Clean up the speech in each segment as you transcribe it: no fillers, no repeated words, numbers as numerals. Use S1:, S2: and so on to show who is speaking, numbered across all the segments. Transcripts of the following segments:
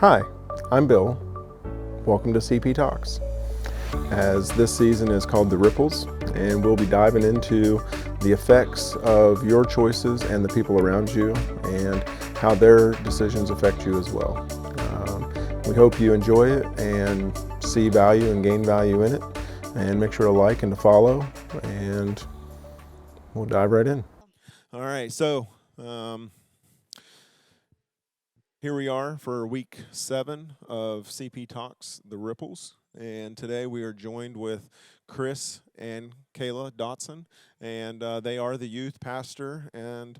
S1: Hi, I'm Bill. Welcome to CP Talks. As this season is called The Ripples, and we'll be diving into the effects of your choices and the people around you and how their decisions affect you as well. We hope you enjoy it and see value and gain value in it. And make sure to like and to follow, and we'll dive right in.
S2: All right, so here we are for week 7 of CP Talks, The Ripples. And today we are joined with Chris and Kayla Dotson, and they are the youth pastor and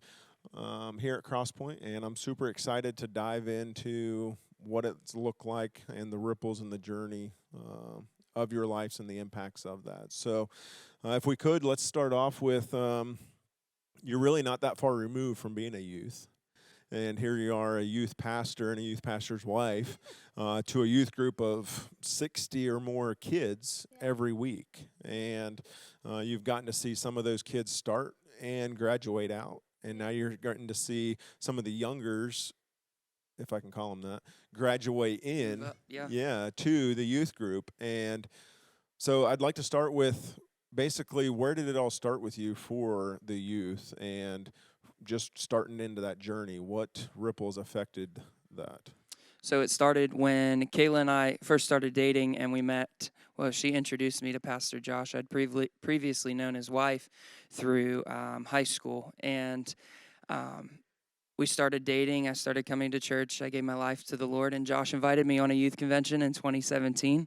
S2: here at Crosspoint. And I'm super excited to dive into what it's looked like and the ripples and the journey of your lives and the impacts of that. So if we could, let's start off with you're really not that far removed from being a youth. And here you are, a youth pastor and a youth pastor's wife, to a youth group of 60 or more kids every week. And you've gotten to see some of those kids start and graduate out. And now you're getting to see some of the youngers, if I can call them that, graduate in, to the youth group. And so I'd like to start with basically, where did it all start with you for the youth, and just starting into that journey, what ripples affected that?
S3: So it started when Kayla and I first started dating, and we met. Well, she introduced me to Pastor Josh. I'd previously known his wife through high school, and we started dating. I started coming to church. I gave my life to the Lord, and Josh invited me on a youth convention in 2017.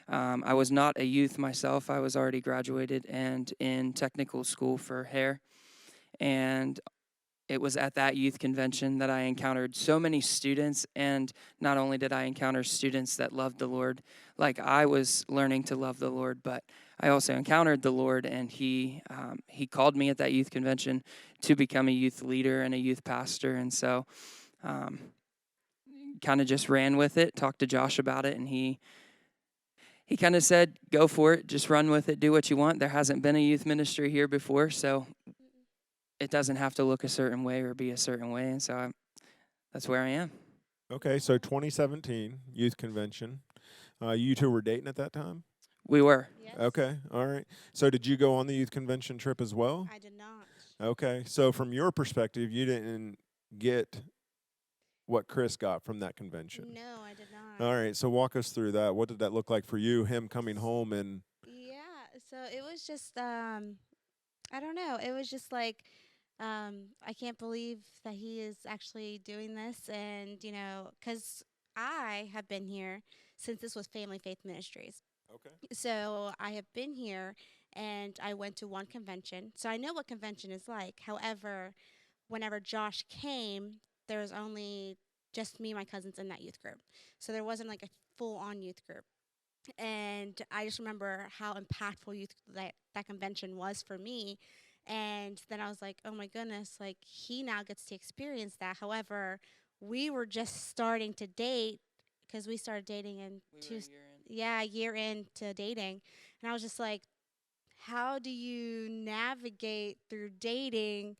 S3: I was not a youth myself. I was already graduated and in technical school for hair. And it was at that youth convention that I encountered so many students, and not only did I encounter students that loved the Lord like I was learning to love the Lord, but I also encountered the Lord, and He called me at that youth convention to become a youth leader and a youth pastor, and so kind of just ran with it, talked to Josh about it, and he kind of said, go for it, just run with it, do what you want. There hasn't been a youth ministry here before, so it doesn't have to look a certain way or be a certain way, and so that's where I am.
S2: Okay, so 2017 youth convention. You two were dating at that time?
S3: We were.
S4: Yes.
S2: Okay, all right. So did you go on the youth convention trip as well?
S4: I did not.
S2: Okay, so from your perspective, you didn't get what Chris got from that convention.
S4: No, I did not.
S2: All right, so walk us through that. What did that look like for you, him coming home and...
S4: Yeah, so it was just I don't know. It was just like I can't believe that he is actually doing this, and cuz I have been here since this was Family Faith Ministries.
S2: Okay.
S4: So I have been here, and I went to one convention. So I know what convention is like. However, whenever Josh came, there was only just me and my cousins in that youth group. So there wasn't like a full on youth group. And I just remember how impactful that convention was for me. And then I was like, oh my goodness, like he now gets to experience that. However, we were just starting to date because we started dating in a year into dating. And I was just like, how do you navigate through dating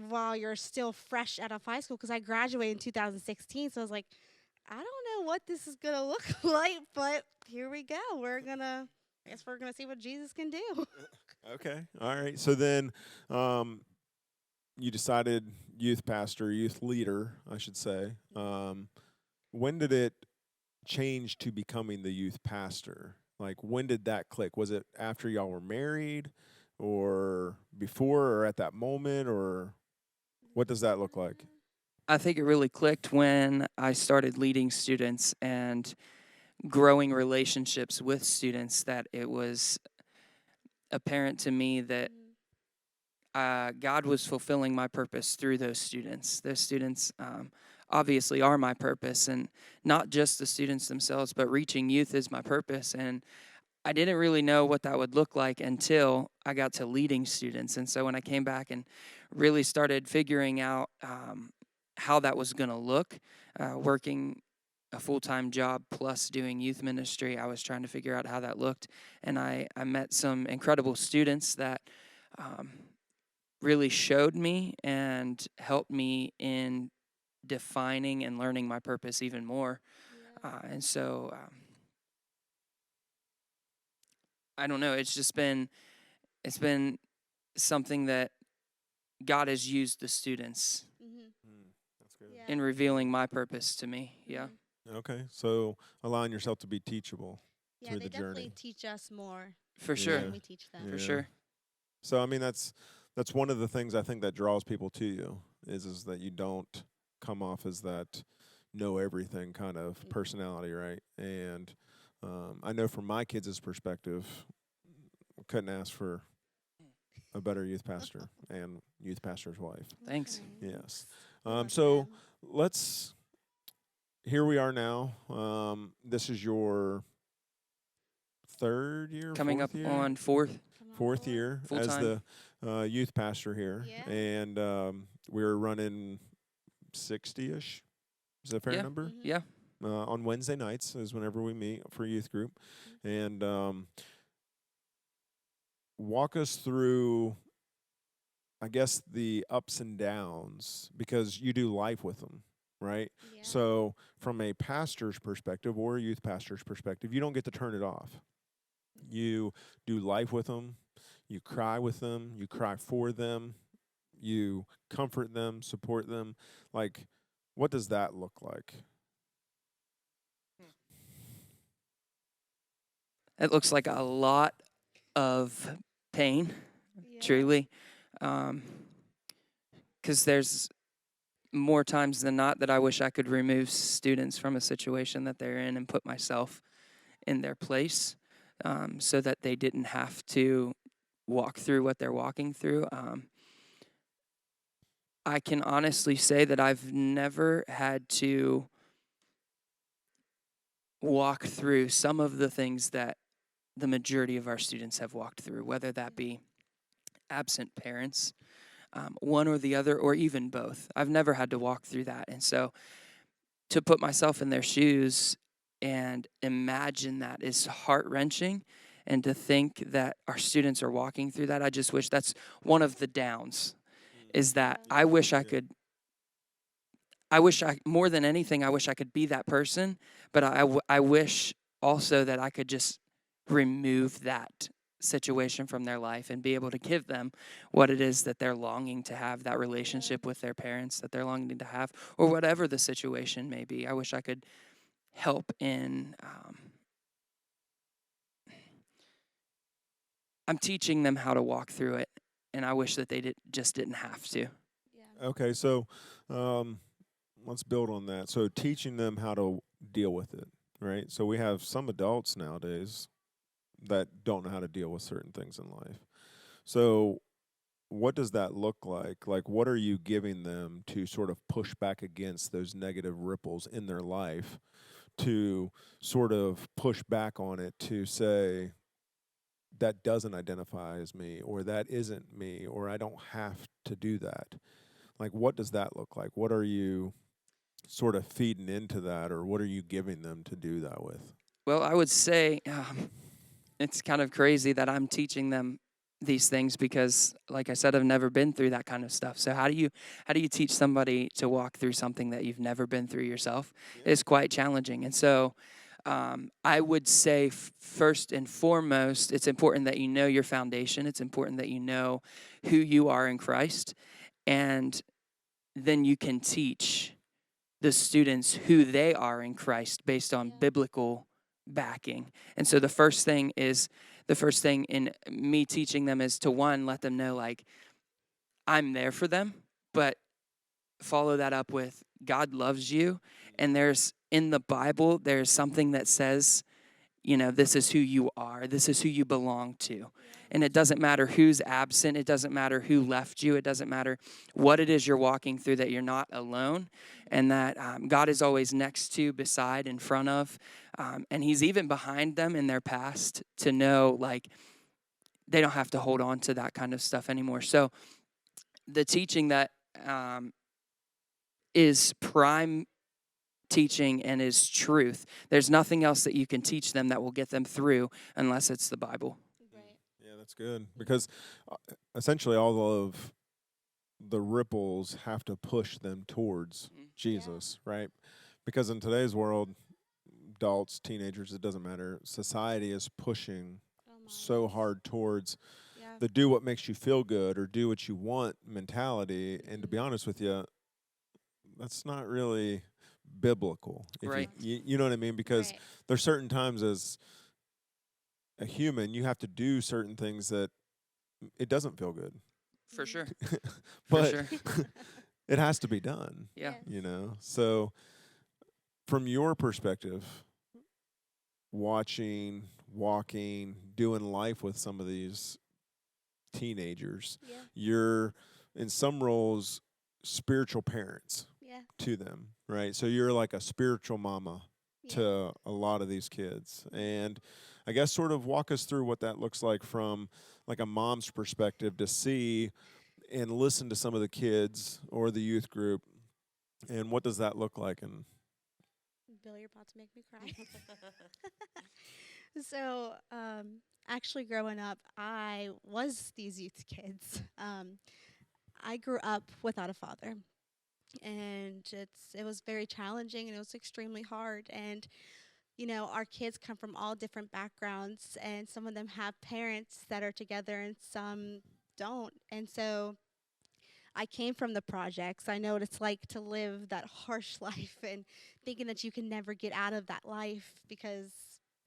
S4: while you're still fresh out of high school? Because I graduated in 2016, so I was like, I don't know what this is gonna look like, but here we go. I guess we're gonna see what Jesus can do.
S2: Okay, all right. So then you decided youth pastor, youth leader, I should say. When did it change to becoming the youth pastor? Like, when did that click? Was it after y'all were married, or before, or at that moment, or what does that look like?
S3: I think it really clicked when I started leading students and growing relationships with students, that it was apparent to me that God was fulfilling my purpose through those students. Those students obviously are my purpose, and not just the students themselves, but reaching youth is my purpose. And I didn't really know what that would look like until I got to leading students. And so when I came back and really started figuring out how that was going to look, working a full-time job plus doing youth ministry, I was trying to figure out how that looked. And I met some incredible students that really showed me and helped me in defining and learning my purpose even more. And so I don't know. It's been something that God has used the students
S2: That's good.
S4: Yeah.
S3: in revealing my purpose to me. Yeah,
S2: Okay, so allowing yourself to be teachable
S4: Yeah,
S2: through
S4: they
S2: the
S4: definitely
S2: journey.
S4: teach us more
S3: for
S2: Yeah.
S3: sure,
S4: than we teach them.
S3: for
S2: Yeah.
S3: sure.
S2: So I mean that's one of the things I think that draws people to you is that you don't come off as that know everything kind of personality, right? And I know from my kids' perspective, couldn't ask for a better youth pastor and youth pastor's wife.
S3: Thanks.
S2: Yes.
S4: We love
S2: So
S4: them.
S2: let's. Here we are now. This is your third year,
S3: Coming
S2: fourth
S3: up
S2: year?
S3: on fourth.
S4: Come on
S2: Fourth
S4: board.
S2: year
S3: Full
S2: as
S3: time.
S2: the youth pastor here,
S4: Yeah.
S2: and we're running 60-ish. Is that a fair
S3: Yeah.
S2: number?
S4: Mhm.
S3: Yeah.
S2: On Wednesday nights is whenever we meet for youth group, and walk us through, I guess, the ups and downs because you do life with them, right?
S4: Yeah.
S2: So from a pastor's perspective or a youth pastor's perspective, you don't get to turn it off. You do life with them, you cry with them, you cry for them, you comfort them, support them. Like, what does that look like?
S3: It looks like a lot of pain,
S4: Yeah.
S3: truly, because there's more times than not that I wish I could remove students from a situation that they're in and put myself in their place, so that they didn't have to walk through what they're walking through. I can honestly say that I've never had to walk through some of the things that the majority of our students have walked through, whether that be absent parents, one or the other, or even both. I've never had to walk through that. And so to put myself in their shoes and imagine that is heart wrenching. And to think that our students are walking through that, I just wish that's one of the downs is that
S4: Yeah.
S3: I wish I
S2: Yeah.
S3: could. More than anything, I wish I could be that person, but I wish also that I could just remove that situation from their life and be able to give them what it is that they're longing to have, that relationship with their parents that they're longing to have, or whatever the situation may be. I wish I could help in. I'm teaching them how to walk through it, and I wish that they just didn't have to.
S4: Yeah.
S2: Okay, so let's build on that. So teaching them how to deal with it, right? So we have some adults nowadays that don't know how to deal with certain things in life. So what does that look like? Like, what are you giving them to sort of push back against those negative ripples in their life, to sort of push back on it, to say, that doesn't identify as me, or that isn't me, or I don't have to do that? Like, what does that look like? What are you sort of feeding into that, or what are you giving them to do that with?
S3: Well, I would say it's kind of crazy that I'm teaching them these things because, like I said, I've never been through that kind of stuff. So how do you teach somebody to walk through something that you've never been through yourself? It's quite challenging. And so I would say first and foremost, it's important that you know your foundation. It's important that you know who you are in Christ, and then you can teach the students who they are in Christ based on biblical backing. And so the first thing in me teaching them is to, one, let them know, like, I'm there for them, but follow that up with God loves you. And there's in the Bible, there's something that says, this is who you are. This is who you belong to. And it doesn't matter who's absent. It doesn't matter who left you. It doesn't matter what it is you're walking through, that you're not alone, and that God is always next to, beside, in front of. And he's even behind them in their past to know, like, they don't have to hold on to that kind of stuff anymore. So the teaching that is prime teaching and is truth. There's nothing else that you can teach them that will get them through unless it's the Bible.
S4: Right.
S2: Yeah, that's good, because essentially all of the ripples have to push them towards Jesus, right? Because in today's world, adults, teenagers, it doesn't matter. Society is pushing so hard towards the do what makes you feel good or do what you want mentality. And to be honest with you, that's not really biblical. If
S3: Right.
S2: you know what I mean? Because there's certain times as a human, you have to do certain things that it doesn't feel good.
S3: For sure.
S2: But
S3: For sure.
S2: it has to be done.
S3: Yeah.
S2: You know? So from your perspective, watching, walking, doing life with some of these teenagers, you're in some roles spiritual parents to them, right? So you're like a spiritual mama to a lot of these kids. And I guess sort of walk us through what that looks like from like a mom's perspective to see and listen to some of the kids or the youth group, and what does that look like? And
S4: Bill, you're about to make me cry. So, actually, growing up, I was these youth kids. I grew up without a father, and it was very challenging, and it was extremely hard. And our kids come from all different backgrounds, and some of them have parents that are together, and some don't. And so I came from the projects. I know what it's like to live that harsh life and thinking that you can never get out of that life because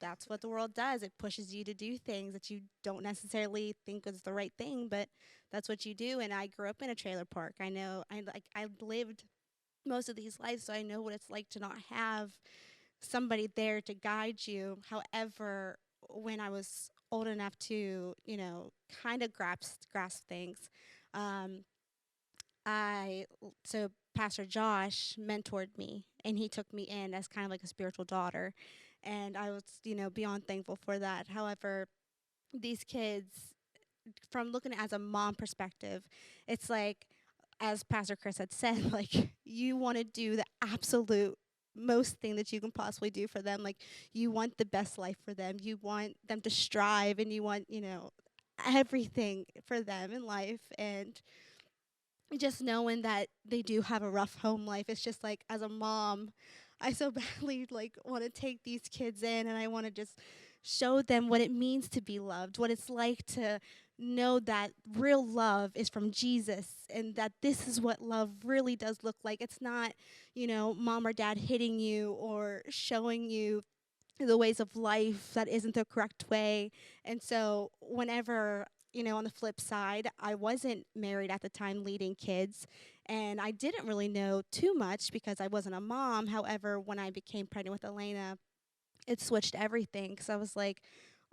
S4: that's what the world does. It pushes you to do things that you don't necessarily think is the right thing, but that's what you do. And I grew up in a trailer park. I know I lived most of these lives, so I know what it's like to not have somebody there to guide you. However, when I was old enough to, kind of grasp things, um, so Pastor Josh mentored me, and he took me in as kind of like a spiritual daughter, and I was, beyond thankful for that. However, these kids, from looking at it as a mom perspective, it's like, as Pastor Chris had said, like, you want to do the absolute most thing that you can possibly do for them. Like, you want the best life for them. You want them to strive, and you want, everything for them in life. And just knowing that they do have a rough home life, it's just like, as a mom, I so badly like want to take these kids in, and I want to just show them what it means to be loved, what it's like to know that real love is from Jesus, and that this is what love really does look like. It's not, mom or dad hitting you or showing you the ways of life that isn't the correct way. And so whenever, on the flip side, I wasn't married at the time leading kids, and I didn't really know too much because I wasn't a mom. However, when I became pregnant with Elena, it switched everything, because I was like,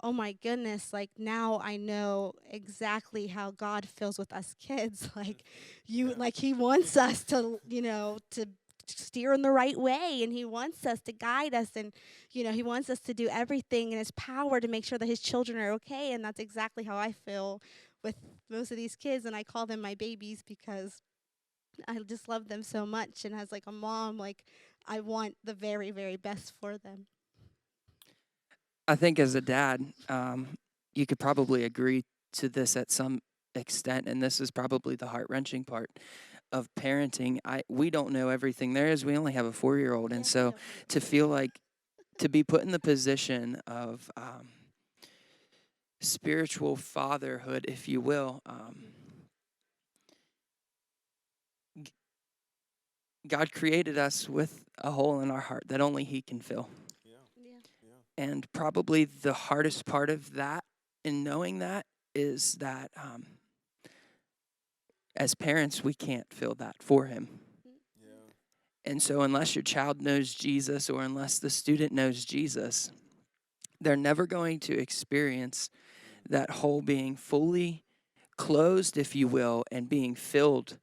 S4: oh my goodness, like, now I know exactly how God feels with us kids. Like, like, he wants us to, to steer in the right way, and he wants us to guide us, and he wants us to do everything in his power to make sure that his children are okay. And that's exactly how I feel with most of these kids, and I call them my babies because I just love them so much, and as like a mom, like, I want the very, very best for them.
S3: I think as a dad, you could probably agree to this at some extent, and this is probably the heart-wrenching part of parenting. We don't know everything there is. We only have a 4-year-old, and so to feel like, to be put in the position of spiritual fatherhood, if you will, God created us with a hole in our heart that only he can fill. And probably the hardest part of that, in knowing that, is that as parents, we can't fill that for him. And so unless your child knows Jesus, or unless the student knows Jesus, they're never going to experience that hole being fully closed, if you will, and being filled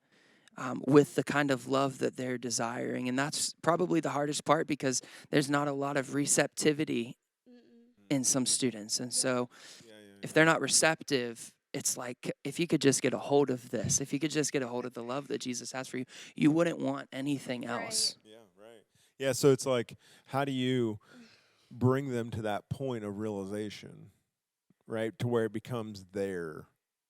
S3: with the kind of love that they're desiring. And that's probably the hardest part, because there's not a lot of receptivity in some students. And so if they're not receptive, it's like, if you could just get a hold of this, if you could just get a hold of the love that Jesus has for you, you wouldn't want anything else.
S2: Yeah, so it's like, how do you bring them to that point of realization, right, to where it becomes their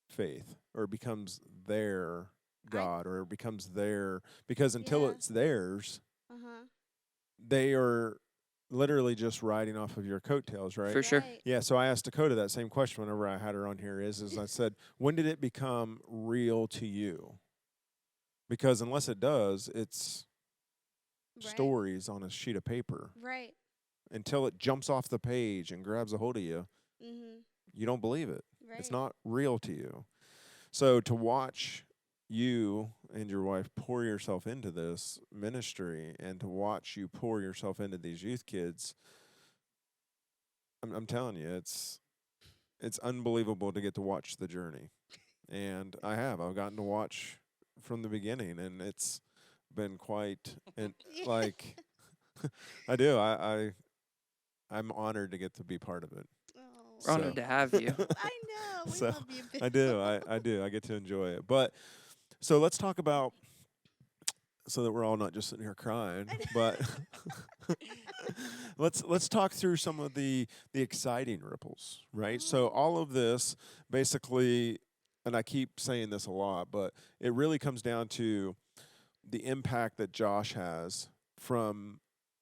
S2: faith, or it becomes their God or it becomes their, because until
S4: Yeah.
S2: it's theirs,
S4: Uh-huh.
S2: they are literally just riding off of your coattails, right?
S3: For sure.
S4: Right.
S2: Yeah, so I asked Dakota that same question whenever I had her on here is I said, when did it become real to you? Because unless it does, it's
S4: Right.
S2: stories on a sheet of paper.
S4: Right.
S2: Until it jumps off the page and grabs a hold of you,
S4: Mhm.
S2: you don't believe it.
S4: Right.
S2: It's not real to you. So to watch you and your wife pour yourself into this ministry and to watch you pour yourself into these youth kids, I'm telling you, it's unbelievable to get to watch the journey. And I've gotten to watch from the beginning, and it's been quite, and
S4: Yeah.
S2: like, I do. I'm honored to get to be part of it.
S4: Oh,
S3: We're honored to have you.
S4: I know. We
S2: So,
S4: love you, Bill.
S2: I do. I do. I get to enjoy it. But so let's talk about, so that we're all not just sitting here crying, but let's talk through some of the exciting ripples, right? So all of this basically, and I keep saying this a lot, but it really comes down to the impact that Josh has from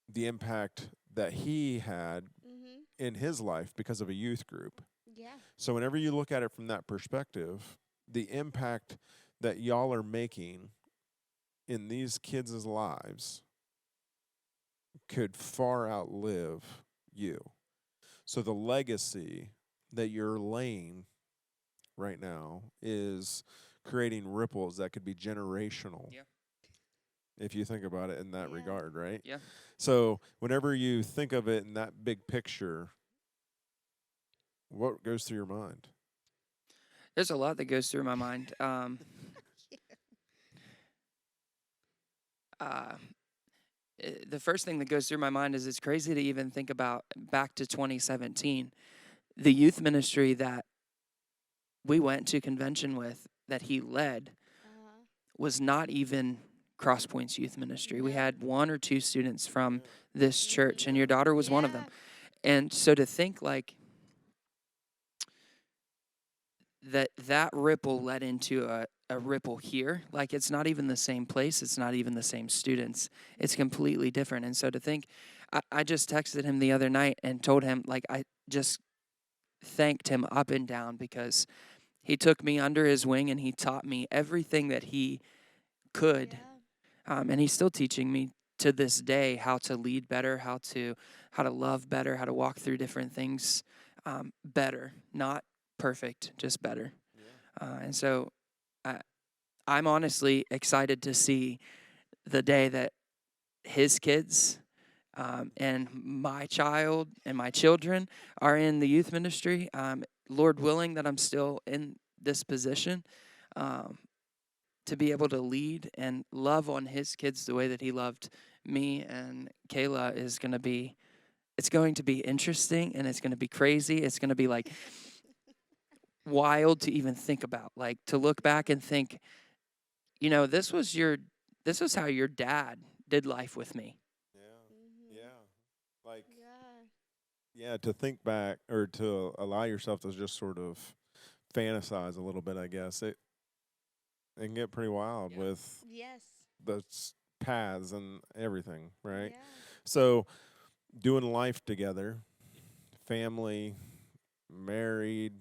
S2: the impact that he had
S4: Mhm.
S2: in his life because of a youth group.
S4: Yeah.
S2: So whenever you look at it from that perspective, the impact that y'all are making in these kids' lives could far outlive you. So the legacy that you're laying right now is creating ripples that could be generational.
S3: Yeah.
S2: If you think about it in that
S4: Yeah.
S2: regard, right?
S3: Yeah.
S2: So whenever you think of it in that big picture, what goes through your mind?
S3: There's a lot that goes through my mind. The first thing that goes through my mind is it's crazy to even think about back to 2017. The youth ministry that we went to convention with, that he led,
S4: Uh-huh.
S3: was not even Crosspoint's youth ministry. We
S4: No.
S3: had one or two students from
S2: Yeah.
S3: this church, and your daughter was one of them.
S4: Yeah.
S3: And so to think like that ripple led into a ripple here, like it's not even the same place, it's not even the same students, it's completely different. And so to think, I just texted him the other night and told him, like, I just thanked him up and down because he took me under his wing and he taught me everything that he could.
S4: Yeah.
S3: And he's still teaching me to this day how to lead better, how to love better, how to walk through different things better, not perfect, just better. And so I'm honestly excited to see the day that his kids and my child and my children are in the youth ministry. Lord willing, that I'm still in this position to be able to lead and love on his kids the way that he loved me and Kayla is going to be, it's going to be interesting and it's going to be crazy. It's going to be like wild to even think about, like to look back and think, you know, this was how your dad did life with me.
S2: Yeah.
S4: Mhm.
S2: Yeah. Like,
S4: Yeah.
S2: yeah, to think back or to allow yourself to just sort of fantasize a little bit, I guess it can get pretty wild with
S4: Yes.
S2: the paths and everything, right?
S4: Yeah.
S2: So, doing life together, family, married,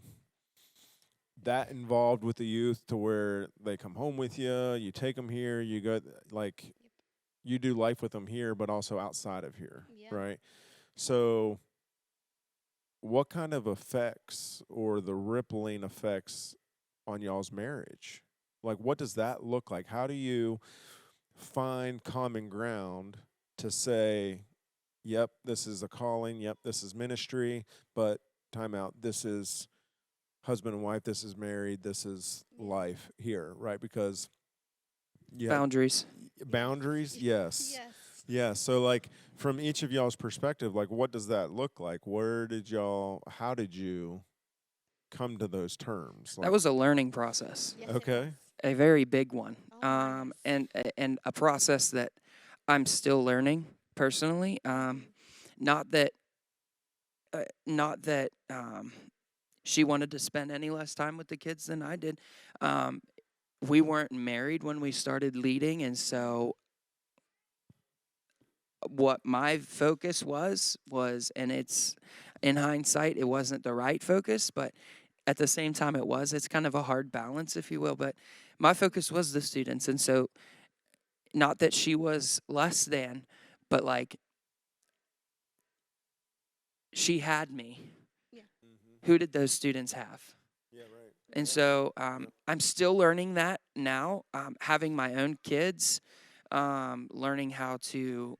S2: that involved with the youth to where they come home with you, you take them here, you go, like, you do life with them here, but also outside of here,
S4: Yeah.
S2: right? So, what kind of effects or the rippling effects on y'all's marriage? Like, what does that look like? How do you find common ground to say, yep, this is a calling, yep, this is ministry, but time out, this is husband and wife, this is married, this is
S4: Yeah.
S2: life here, right? Because
S3: Boundaries.
S2: boundaries, yes.
S4: Yes.
S2: Yeah, so like from each of y'all's perspective, like what does that look like? How did you come to those terms?
S3: That was a learning process,
S4: Yes, it
S2: Okay.
S4: was.
S3: a very big one,
S4: Oh my goodness.
S3: and a process that I'm still learning personally. Not that, she wanted to spend any less time with the kids than I did. Um, we weren't married when we started leading, and so what my focus was, and it's in hindsight, it wasn't the right focus, but at the same time it was. It's kind of a hard balance, if you will, but my focus was the students. And so, not that she was less than, but like, she had me.
S4: Yeah.
S3: Who did those students have?
S2: Yeah, right.
S3: And so I'm still learning that now, having my own kids, learning how to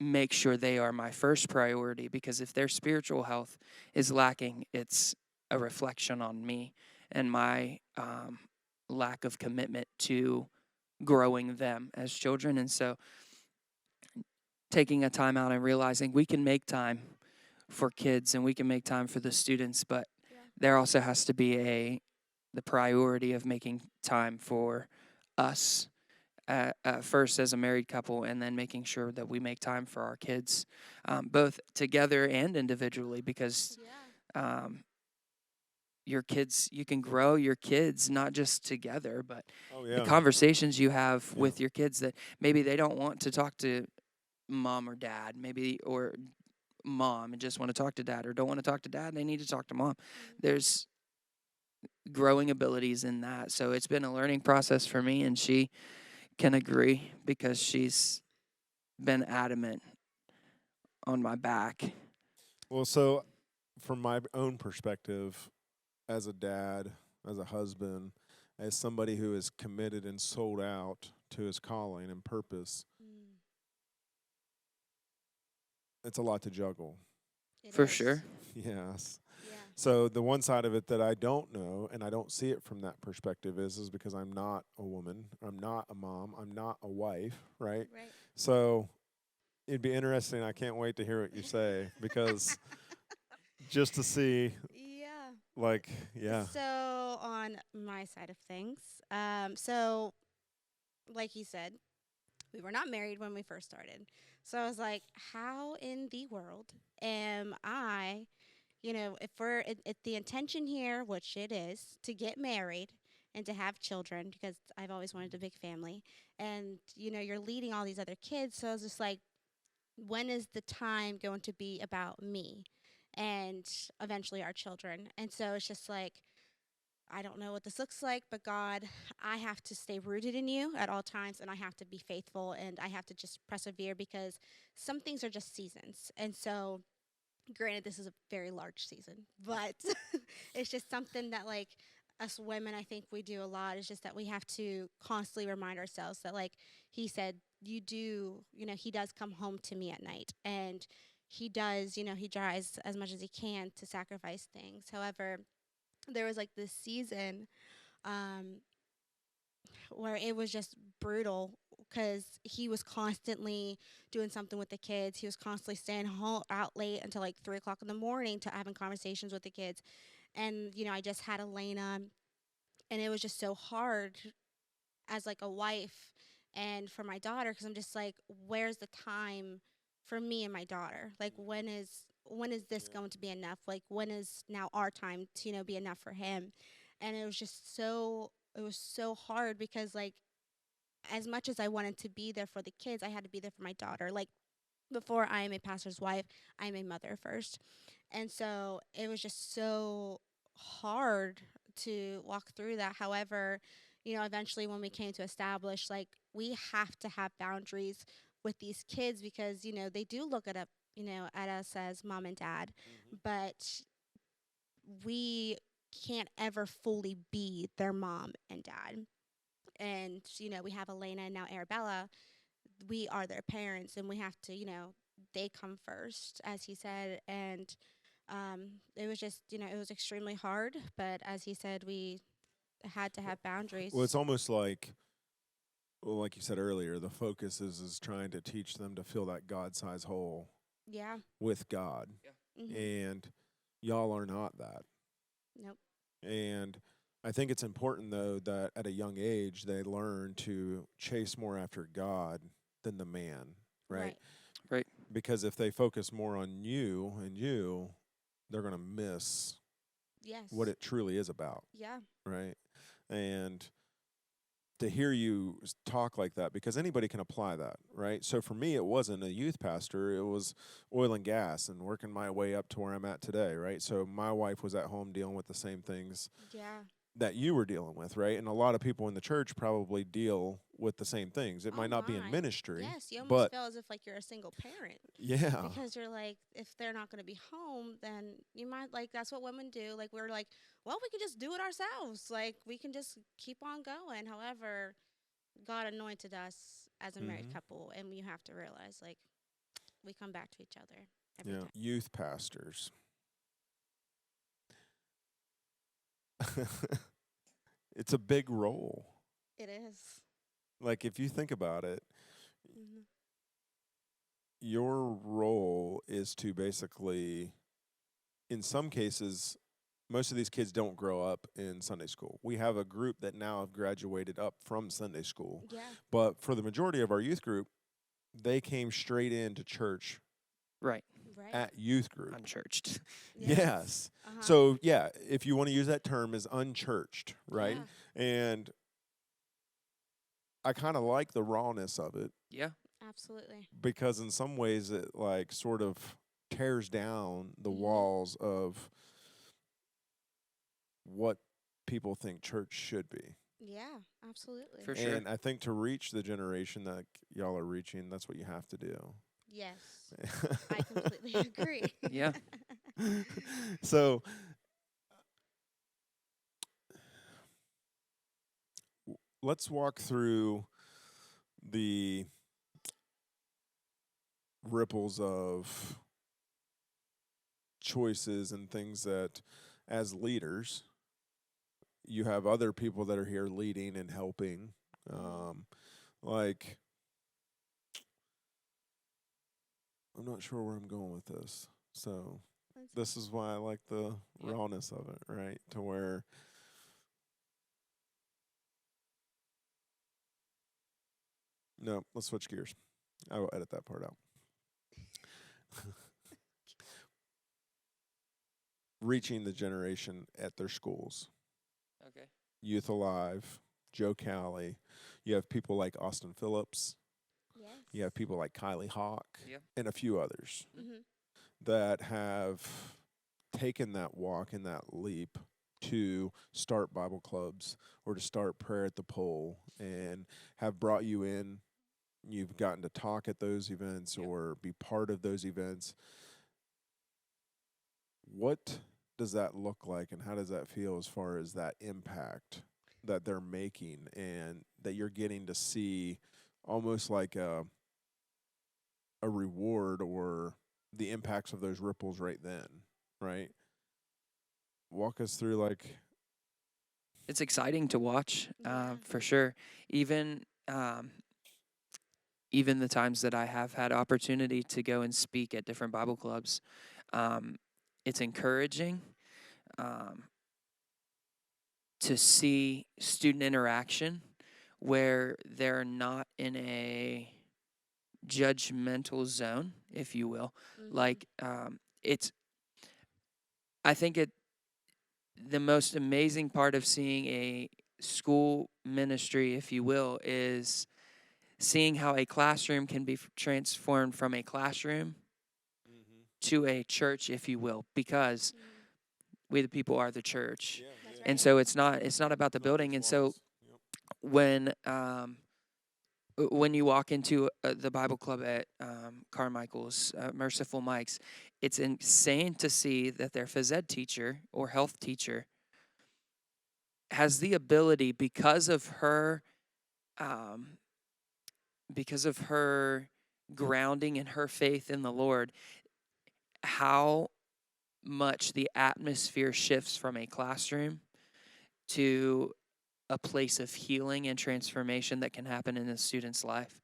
S3: make sure they are my first priority, because if their spiritual health is lacking, it's a reflection on me and my lack of commitment to growing them as children. And so taking a time out and realizing we can make time for kids and we can make time for the students, but
S4: Yeah.
S3: there also has to be the priority of making time for us, first as a married couple, and then making sure that we make time for our kids, both together and individually, because
S4: Yeah.
S3: your kids, you can grow your kids not just together, but
S2: Oh
S3: the
S2: yeah.
S3: conversations you have
S2: Yeah.
S3: with your kids that maybe they don't want to talk to mom or dad, maybe, or mom and just want to talk to dad, or don't want to talk to dad, they need to talk to mom. There's growing abilities in that. So it's been a learning process for me, and she can agree because she's been adamant on my back.
S2: Well, so from my own perspective, as a dad, as a husband, as somebody who is committed and sold out to his calling and purpose, it's a lot to juggle.
S4: It
S3: For
S4: is.
S3: sure.
S2: Yes.
S4: Yeah.
S2: So the one side of it that I don't know, and I don't see it from that perspective, is because I'm not a woman, I'm not a mom, I'm not a wife, right?
S4: Right.
S2: So it'd be interesting. I can't wait to hear what you say, because just to see,
S4: Yeah.
S2: like, yeah,
S4: So on my side of things, so like you said, we were not married when we first started. So I was like, how in the world am I, if if the intention here, which it is, to get married and to have children, because I've always wanted a big family, and you're leading all these other kids. So I was just like, when is the time going to be about me and eventually our children? And so it's just like, I don't know what this looks like, but God, I have to stay rooted in you at all times, and I have to be faithful, and I have to just persevere, because some things are just seasons. And so, granted, this is a very large season, but it's just something that, like, us women, I think we do a lot. Is just that we have to constantly remind ourselves that, like he said, he does come home to me at night, and he does, he tries as much as he can to sacrifice things. However, there was like this season um, where it was just brutal, because he was constantly doing something with the kids. He was constantly staying home out late until like 3 o'clock in the morning to having conversations with the kids. And I just had Elena, and it was just so hard as like a wife and for my daughter, because I'm just like, where's the time for me and my daughter? Like, when is this going to be enough? Like, when is now our time to be enough for him? And it was so hard, because like, as much as I wanted to be there for the kids, I had to be there for my daughter. Like, before I am a pastor's wife, I am a mother first. And so it was just so hard to walk through that. However, eventually when we came to establish, like, we have to have boundaries with these kids, because, they do look at us as mom and dad, but we can't ever fully be their mom and dad. And, we have Elena and now Arabella. We are their parents, and we have to, they come first, as he said. And it was just, it was extremely hard. But as he said, we had to have boundaries.
S2: well, it's almost like, well, like you said earlier, the focus is trying to teach them to fill that God-sized hole
S4: Yeah.
S2: with God,
S4: Mm-hmm.
S2: and y'all are not that.
S4: Nope.
S2: And I think it's important, though, that at a young age they learn to chase more after God than the man, right?
S3: Right.
S2: Because if they focus more on you and you, they're going to miss
S4: Yes.
S2: what it truly is about,
S4: Yeah.
S2: right? And to hear you talk like that, because anybody can apply that, right? So for me, it wasn't a youth pastor. It was oil and gas and working my way up to where I'm at today, right? So my wife was at home dealing with the same things
S4: Yeah.
S2: that you were dealing with, right? And a lot of people in the church probably deal with the same things. It
S4: Oh
S2: might not be in
S4: my.
S2: ministry,
S4: Yes, you almost
S2: but
S4: feel as if like you're a single parent
S2: yeah,
S4: because you're like, if they're not going to be home, then you might like that's what women do. Like we're like, well, we can just do it ourselves. Like we can just keep on going. However, God anointed us as a married
S2: Mhm.
S4: couple, and you have to realize like we come back to each other every
S2: yeah,
S4: time.
S2: youth pastors. It's a big role.
S4: It is.
S2: Like if you think about it,
S4: Mm-hmm.
S2: your role is to basically, in some cases, most of these kids don't grow up in Sunday school. We have a group that now have graduated up from Sunday school.
S4: Yeah.
S2: But for the majority of our youth group, they came straight into church
S3: Right.
S4: Right.
S2: at youth group.
S3: Unchurched.
S2: Yes.
S4: Uh-huh.
S2: So, yeah, if you want to use that term, is unchurched, right?
S4: Yeah.
S2: And I kind of like the rawness of it,
S3: Yeah.
S4: Absolutely.
S2: because in some ways it like sort of tears down the
S4: Mhm.
S2: walls of what people think church should be.
S4: Yeah. Absolutely.
S3: For sure.
S2: And I think to reach the generation that y'all are reaching, that's what you have to do.
S4: Yes. I completely agree.
S3: Yeah.
S2: So let's walk through the ripples of choices and things that, as leaders, you have other people that are here leading and helping. Like, I'm not sure where I'm going with this. So this is why I like the
S3: Yep.
S2: rawness of it, right? To where no, let's switch gears. I will edit that part out. Reaching the generation at their schools.
S3: Okay.
S2: Youth Alive, Joe Cowley. You have people like Austin Phillips.
S4: Yes.
S2: You have people like Kylie Hawk,
S3: Yep.
S2: and a few others
S4: Mm-hmm.
S2: that have taken that walk and that leap to start Bible clubs or to start prayer at the pole, and have brought you in. You've gotten to talk at those events
S3: Yep.
S2: or be part of those events. What does that look like, and how does that feel as far as that impact that they're making and that you're getting to see, almost like a reward or the impacts of those ripples right then, right? Walk us through like
S3: It's exciting to watch,
S4: Yeah.
S3: for sure. Even even the times that I have had opportunity to go and speak at different Bible clubs, it's encouraging to see student interaction where they're not in a judgmental zone, if you will.
S4: Mm-hmm.
S3: Like it's, I think the most amazing part of seeing a school ministry, if you will, is seeing how a classroom can be transformed from a classroom to a church, if you will, because we the people are the church.
S4: That's
S3: And
S4: right.
S3: so it's not about the building. And so when you walk into the Bible club at Carmichael's, Merciful Mike's, it's insane to see that their phys ed teacher or health teacher has the ability, because of her grounding in her faith in the Lord, how much the atmosphere shifts from a classroom to a place of healing and transformation that can happen in a student's life.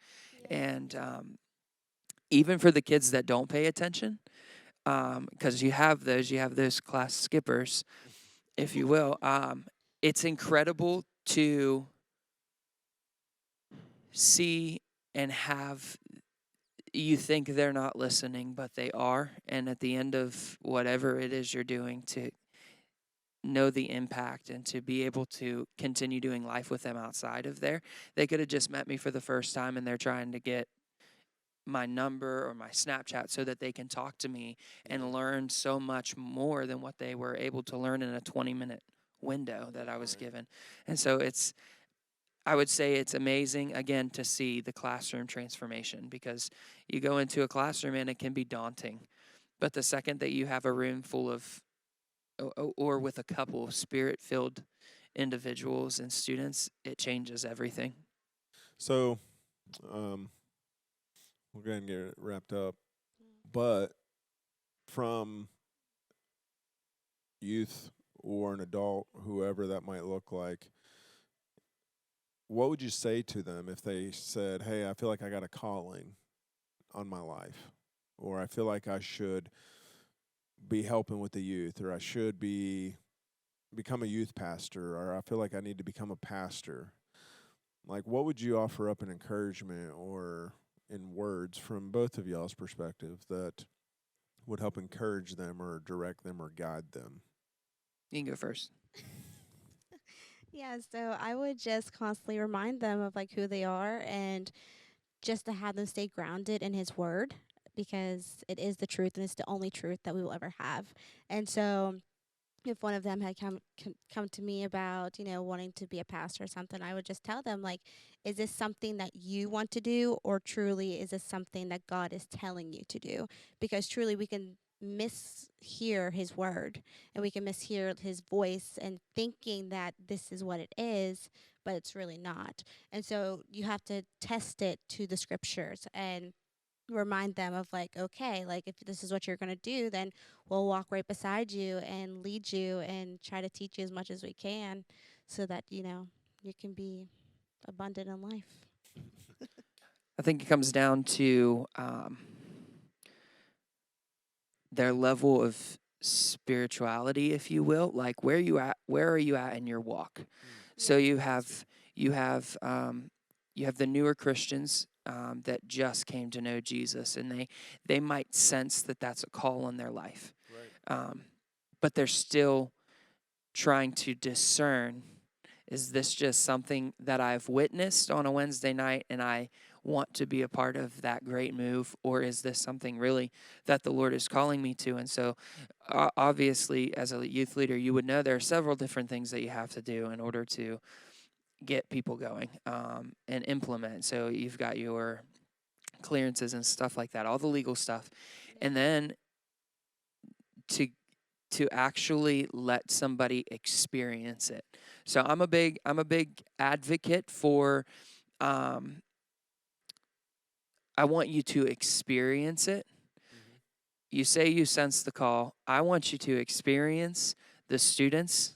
S4: Yeah.
S3: And even for the kids that don't pay attention, because you have those class skippers, if you will, it's incredible to see and have, you think they're not listening, but they are. And at the end of whatever it is you're doing, to know the impact and to be able to continue doing life with them outside of there. They could have just met me for the first time and they're trying to get my number or my Snapchat so that they can talk to me and learn so much more than what they were able to learn in a 20-minute window that I was given. And so I would say it's amazing, again, to see the classroom transformation, because you go into a classroom and it can be daunting. But the second that you have a room full of, or with a couple of spirit-filled individuals and students, it changes everything.
S2: So, we're going to get it wrapped up. But from youth or an adult, whoever that might look like, what would you say to them if they said, hey, I feel like I got a calling on my life, or I feel like I should be helping with the youth, or I should become a youth pastor, or I feel like I need to become a pastor? Like, what would you offer up in encouragement or in words from both of y'all's perspective that would help encourage them or direct them or guide them?
S3: You can go first.
S4: Yeah, so I would just constantly remind them of like who they are, and just to have them stay grounded in his word, because it is the truth and it's the only truth that we will ever have. And so if one of them had come to me about, wanting to be a pastor or something, I would just tell them, like, is this something that you want to do, or truly is this something that God is telling you to do? Because truly we can mishear his word, and we can mishear his voice and thinking that this is what it is, but it's really not. And so you have to test it to the scriptures and remind them of, like, okay, like, if this is what you're going to do, then we'll walk right beside you and lead you and try to teach you as much as we can, so that you can be abundant in life.
S3: I think it comes down to their level of spirituality, if you will. Like, where are you at in your walk? So you have the newer Christians that just came to know Jesus, and they might sense that that's a call in their life, but they're still trying to discern, is this just something that I've witnessed on a Wednesday night and I want to be a part of that great move, or is this something really that the Lord is calling me to? And so obviously, as a youth leader, you would know there are several different things that you have to do in order to get people going and implement. So you've got your clearances and stuff like that, all the legal stuff. And then to actually let somebody experience it. So I'm a big advocate for I want you to experience it. You say you sense the call. I want you to experience the students,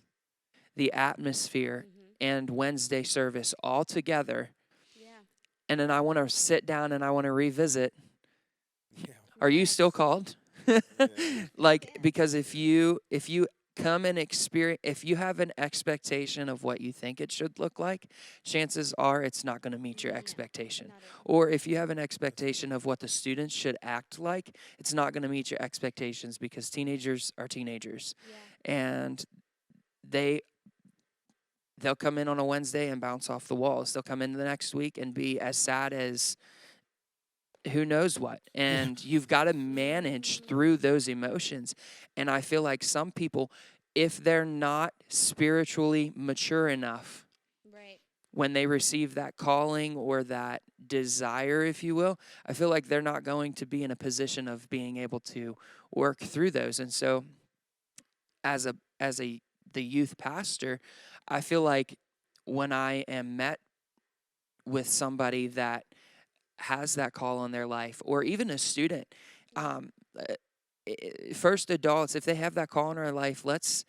S3: the atmosphere, and Wednesday service all together. Yeah. And then I want to sit down and I want to revisit. Yeah. Are you still called? Like, because if you come and experience, if you have an expectation of what you think it should look like, chances are it's not going to meet your expectation. Or if you have an expectation of what the students should act like, it's not going to meet your expectations, because teenagers are teenagers. And they'll come in on a Wednesday and bounce off the walls. They'll come in the next week and be as sad as who knows what. And you've got to manage through those emotions. And I feel like some people, if they're not spiritually mature enough, when they receive that calling or that desire, if you will, I feel like they're not going to be in a position of being able to work through those. And so as the youth pastor, I feel like when I am met with somebody that has that call on their life, or even a student, first adults, if they have that call in their life, let's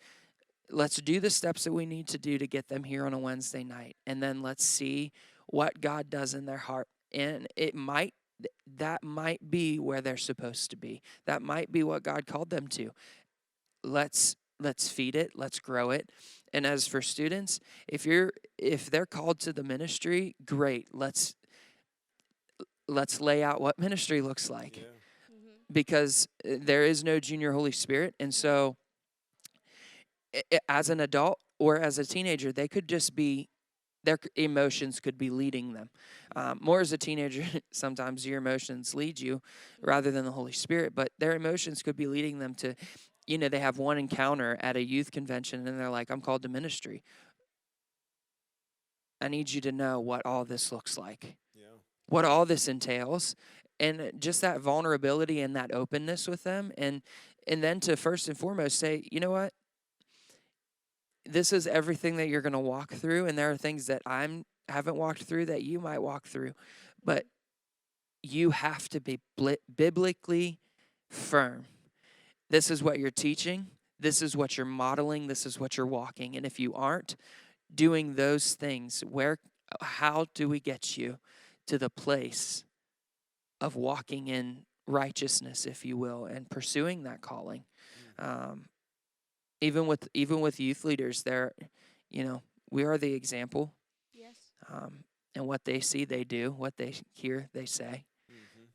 S3: do the steps that we need to do to get them here on a Wednesday night, and then let's see what God does in their heart. And that might be where they're supposed to be. That might be what God called them to. Let's feed it, let's grow it. And as for students, if they're called to the ministry, great. Let's lay out what ministry looks like, because there is no junior Holy Spirit. And so as an adult or as a teenager, they could just be, their emotions could be leading them. More as a teenager, sometimes your emotions lead you rather than the Holy Spirit, but their emotions could be leading them to, they have one encounter at a youth convention and they're like, I'm called to ministry. I need you to know what all this looks like, what all this entails, and just that vulnerability and that openness with them. And then to first and foremost say, you know what? This is everything that you're going to walk through, and there are things that I haven't walked through that you might walk through, but you have to be biblically firm. This is what you're teaching. This is what you're modeling. This is what you're walking. And if you aren't doing those things, how do we get you to the place of walking in righteousness, if you will, and pursuing that calling? Even with youth leaders, we are the example.
S4: Yes.
S3: And what they see, they do. What they hear, they say.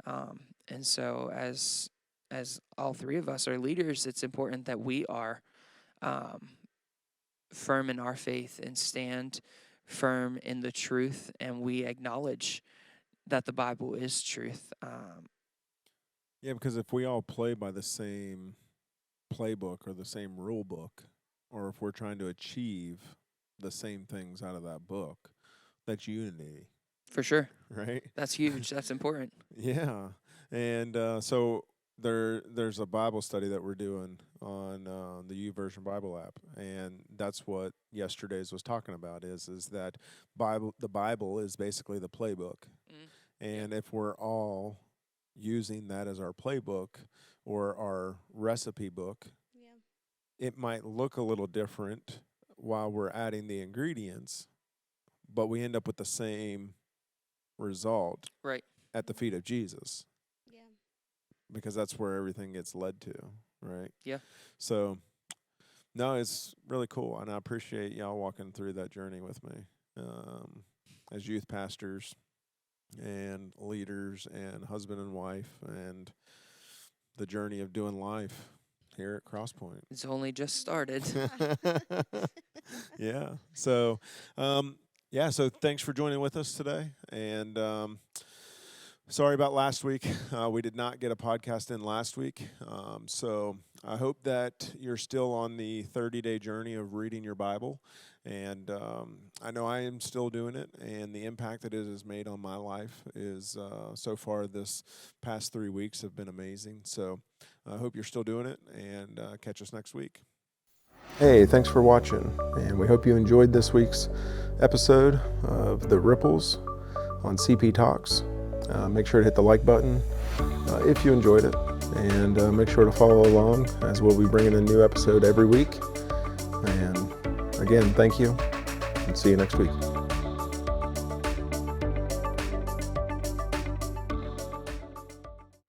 S3: And so, as all three of us are leaders, it's important that we are firm in our faith and stand firm in the truth, and we acknowledge that the Bible is truth.
S2: Yeah, because if we all play by the same playbook or the same rule book, or if we're trying to achieve the same things out of that book, that's unity.
S3: For sure.
S2: Right?
S3: That's huge. That's important.
S2: Yeah. And so there's a Bible study that we're doing on the Youversion Bible App, and that's what yesterday's was talking about is that the Bible is basically the playbook. And if we're all using that as our playbook or our recipe book, it might look a little different while we're adding the ingredients, but we end up with the same result
S3: right
S2: at the feet of Jesus.
S4: Yeah.
S2: Because that's where everything gets led to, right?
S3: Yeah.
S2: So, no, it's really cool, and I appreciate y'all walking through that journey with me as youth pastors and leaders and husband and wife, and the journey of doing life here at Crosspoint.
S3: It's only just started.
S2: Yeah. So, so thanks for joining with us today. And sorry about last week. We did not get a podcast in last week. So I hope that you're still on the 30-day journey of reading your Bible. And I know I am still doing it, and the impact that it has made on my life is so far this past 3 weeks have been amazing. So I hope you're still doing it, and catch us next week.
S1: Hey, thanks for watching, and we hope you enjoyed this week's episode of The Ripples on CP Talks. Make sure to hit the like button if you enjoyed it, and make sure to follow along as we'll be bringing a new episode every week. And again, thank you, and see you next week.